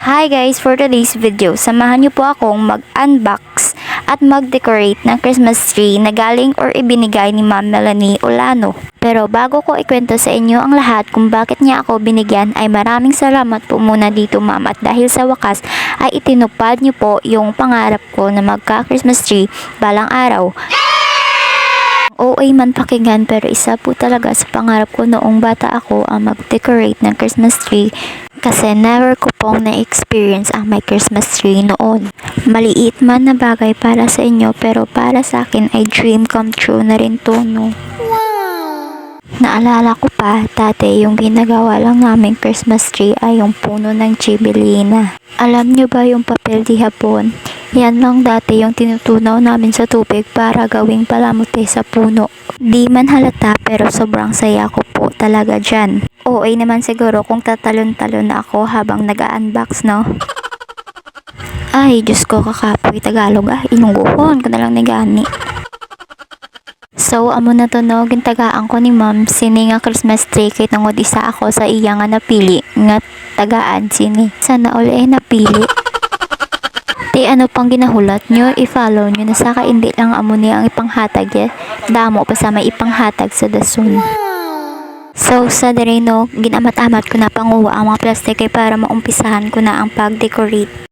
Hi guys! For today's video, samahan niyo po akong mag-unbox at mag-decorate ng Christmas tree na galing or ibinigay ni Ma'am Melanie Olano. Pero bago ko ikwento sa inyo ang lahat kung bakit niya ako binigyan ay maraming salamat po muna dito ma'am, at dahil sa wakas ay itinupad niyo po yung pangarap ko na magka-Christmas tree balang araw. OA man pakinggan pero isa po talaga sa pangarap ko noong bata ako ang mag-decorate ng Christmas tree kasi never ko pong na-experience ang may Christmas tree noon. Maliit man na bagay para sa inyo pero para sa akin ay dream come true na rin to, no? Naalala ko pa, dati yung ginagawa lang namin Christmas tree ay yung puno ng Chibelina. Alam nyo ba yung papel di hapon? Yan lang dati yung tinutunaw namin sa tubig para gawing palamuti sa puno. Di man halata pero sobrang saya ko po talaga dyan. OA naman siguro kung tatalon-talon na ako habang nag-unbox, no? Ay, Diyos ko, kakapoy Tagalog inungguhon ko na lang ni gani. So, amo na to no, gintagaan ko ni ma'am sini nga Christmas tree kay tungod isa ako sa iya nga napili nga tagaan sini. Sana all napili. Ti ano pang ginahulat nyo, i-follow nyo na saka hindi lang amo niya ang ipanghatag damo pa sa may ipanghatag sa dasun. So sa dere no, ginamat-amat ko na panguha ang mga plastic kay para maumpisahan ko na ang pag-decorate.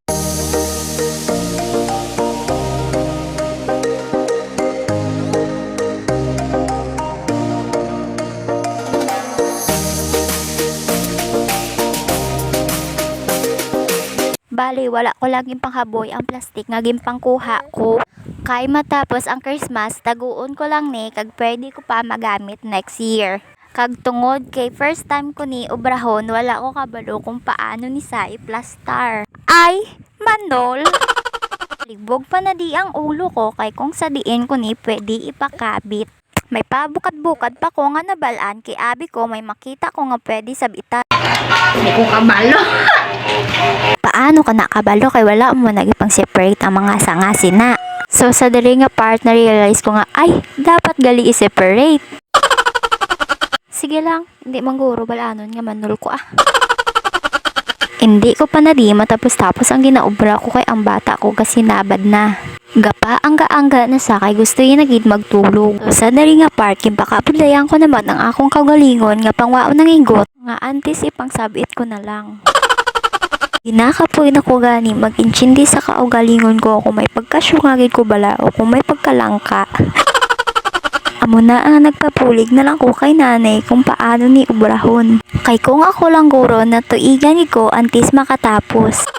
Bali, wala ko lang panghaboy ang plastic nga gimpangkuha ko. Kay matapos ang Christmas, taguon ko lang ni kag pwede ko pa magamit next year. Kag tungod kay first time ko ni obrahon, wala ko kabalo kung paano ni sa i-plaster. Ay, manol! Libog pa na di ang ulo ko kay kung sa diin ko ni pwede ipakabit. May pabukat-bukat pa ko nga nabalaan kay abi ko may makita ko nga pwede sabitan. Hindi ko kabalo. Paano ka nakabalo kay wala mo nagipang separate ang mga sangasin na. So sa diri nga part na realize ko nga ay dapat gali i-separate. Sige lang, hindi mangguro balanon nga manul ko Hindi ko pa na di matapos-tapos ang ginaobra ko kay ang bata ko kasi nabad na. Gapa angga-angga na sa kay gusto yung nagid magtulog. So, sa dari nga part, kimpakapudlayan ko naman ang akong kagalingon nga pangwao ng igot nga antes ipang sabit ko na lang. Ginakapoy na ko gani mag-inchindi sa kaugalingon ko kung may pagkasyungagid ko bala o kung may pagkalangka. Amo na ang nagpapulig na lang ko kay nanay kung paano ni ubrahon. Kay kung ako lang guro na tuigan ko antes makatapos.